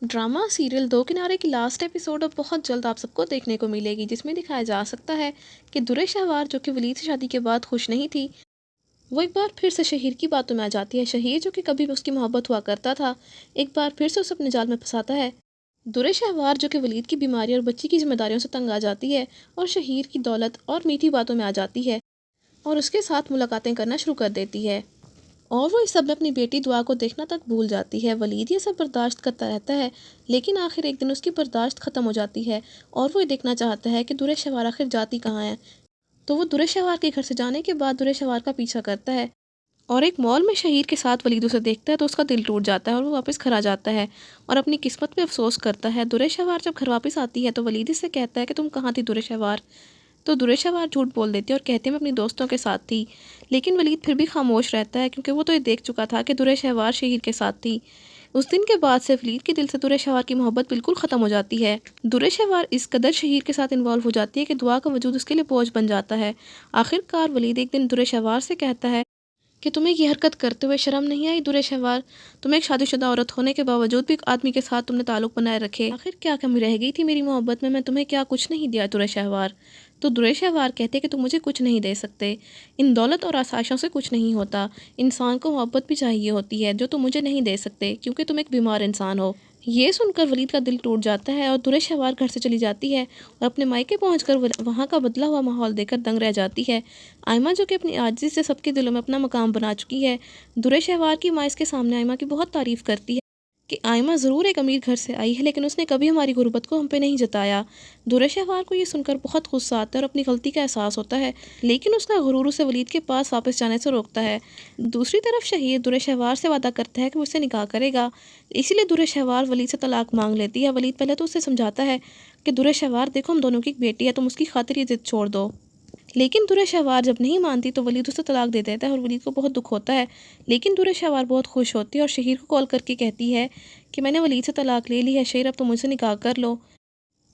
Drama serial दो किनारे की लास्ट एपिसोड अब बहुत जल्द आप सबको देखने को मिलेगी, जिसमें दिखाया जा सकता है कि दुरे शहवार जो कि वलीद से शादी के बाद खुश नहीं थी, वो एक बार फिर से शहीर की बातों में आ जाती है। शहीर जो कि कभी भी उसकी मोहब्बत हुआ करता था, एक बार फिर से उसे अपने जाल में फंसाता है। दुरे शहवार जो कि वलीद की बीमारी और बच्ची की जिम्मेदारियों से तंग आ जाती है और शहीर की दौलत और मीठी बातों में आ जाती है और उसके साथ मुलाकातें करना शुरू कर देती है और वो इस सब में अपनी बेटी दुआ को देखना तक भूल जाती है। वलीद ये सब बर्दाश्त करता रहता है, लेकिन आखिर एक दिन उसकी बर्दाश्त ख़त्म हो जाती है और वो ये देखना चाहता है कि दुरे शहवार आखिर जाती कहाँ है। तो वो दुरे शहवार के घर से जाने के बाद दुरे शहवार का पीछा करता है और एक मॉल में शहीर के साथ वलीद उसे देखता है तो उसका दिल टूट जाता है और वो वापस घर आ जाता है और अपनी किस्मत पे अफसोस करता है। दुरे शहवार जब घर वापस आती है तो वलीद इससे कहता है कि तुम कहाँ थी दुरे शहवार। तो दुरे शहवार झूठ बोल देती है और कहती है मैं अपनी दोस्तों के साथ थी, लेकिन वलीद फिर भी खामोश रहता है क्योंकि वो तो ये देख चुका था कि दुरे शहवार शहीर के साथ थी। उस दिन के बाद से वलीद के दिल से दुरे शहवार की मोहब्बत बिल्कुल ख़त्म हो जाती है। दुरे शहवार इस कदर शहीर के साथ इन्वॉल्व हो जाती है कि दुआ का वजूद उसके लिए बोझ बन जाता है। आखिरकार वलीद एक दिन दुरे शहवार से कहता है कि तुम्हें ये हरकत करते हुए शर्म नहीं आई दुरे शहवार। तुम एक शादीशुदा औरत होने के बावजूद भी एक आदमी के साथ तुमने ताल्लुक बनाए रखे, आखिर क्या कमी रह गई थी मेरी मोहब्बत में, मैं तुम्हें क्या कुछ नहीं दिया दुरे शहवार। तो दुरे शहवार कहते कि तुम मुझे कुछ नहीं दे सकते, इन दौलत और आसाइशों से कुछ नहीं होता, इंसान को मोहब्बत भी चाहिए होती है जो तुम मुझे नहीं दे सकते क्योंकि तुम एक बीमार इंसान हो। ये सुनकर वलीद का दिल टूट जाता है और दुरे शहवार घर से चली जाती है और अपने मायके पहुंचकर वहाँ का बदला हुआ माहौल देखकर दंग रह जाती है। आयमा जो कि अपनी आजिज़ी से सबके दिलों में अपना मकाम बना चुकी है, दुरे शहवार की माँ इसके सामने आयमा की बहुत तारीफ़ करती है कि आयमा ज़रूर एक अमीर घर से आई है लेकिन उसने कभी हमारी गुर्बत को हम पे नहीं जताया। दुरे शहवार को ये सुनकर बहुत गुस्सा आता है और अपनी गलती का एहसास होता है, लेकिन उसका गुरूर उसे वलीद के पास वापस जाने से रोकता है। दूसरी तरफ शहीर दुरे शहवार से वादा करता है कि वो उससे निकाह करेगा, इसीलिए दुरे शहवार वलीद से तलाक मांग लेती है। वलीद पहले तो उसे समझाता है कि दुरे शहवार देखो हम दोनों की एक बेटी है, तुम उसकी खातिर ये ज़िद छोड़ दो, लेकिन दुरे शहवार जब नहीं मानती तो वलीद उसे तलाक दे देता है और वलीद को बहुत दुख होता है। लेकिन दुरे शहवार बहुत खुश होती है और शहीर को कॉल करके कहती है कि मैंने वलीद से तलाक ले ली है, शहीर अब तुम मुझसे निकाह कर लो।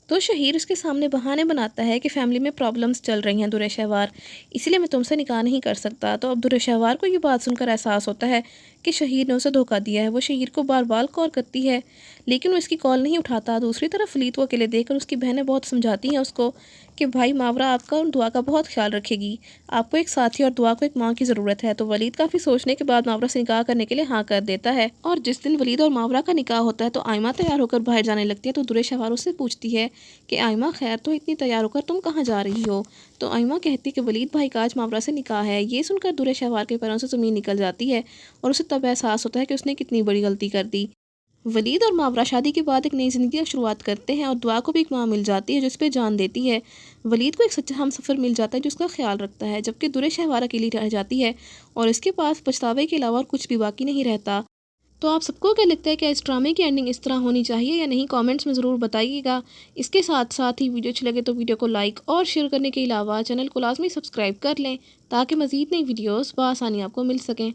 तो शहीर उसके सामने बहाने बनाता है कि फैमिली में प्रॉब्लम्स चल रही हैं दुरे शहवार, इसीलिए मैं तुमसे निकाह नहीं कर सकता। तो अब दुरे शहवार को ये बात सुनकर एहसास होता है कि शहीर ने उसे धोखा दिया है। वो शहीर को बार बार कॉल करती है लेकिन वो इसकी कॉल नहीं उठाता। दूसरी तरफ वलीद को अकेले देखकर उसकी बहनें बहुत समझाती हैं उसको कि भाई मावरा आपका और दुआ का बहुत ख्याल रखेगी, आपको एक साथी और दुआ को एक माँ की ज़रूरत है। तो वलीद काफ़ी सोचने के बाद मावरा से निकाह करने के लिए हाँ कर देता है और जिस दिन वलीद और मावरा का निकाह होता है तो आयमा तैयार होकर बाहर जाने लगती है। तो दुरे शहवार उससे पूछती है कि आयमा खैर, तो इतनी तैयार होकर तुम कहाँ जा रही हो। तो आयमा कहती कि वलीद भाई का आज मावरा से निकाह है। ये सुनकर दुरे शहवार के पैरों से ज़मीन निकल जाती है और उसे तब एहसास होता है कि उसने कितनी बड़ी गलती कर दी। वलीद और मावरा शादी के बाद एक नई ज़िंदगी की शुरुआत करते हैं और दुआ को भी एक माँ मिल जाती है जो इस पर जान देती है। वलीद को एक सच्चा हमसफ़र मिल जाता है जो उसका ख्याल रखता है, जबकि दुरे शहवार अकेली रह जाती है और इसके पास पछतावे के अलावा और कुछ भी बाकी नहीं रहता। तो आप सबको क्या लगता है कि इस ड्रामे की एंडिंग इस तरह होनी चाहिए या नहीं, कमेंट्स में ज़रूर बताइएगा। इसके साथ साथ ही वीडियो अच्छी लगे तो वीडियो को लाइक और शेयर करने के अलावा चैनल को लाजमी सब्सक्राइब कर लें ताकि मज़ीद नई वीडियोस बआसानी आपको मिल सकें।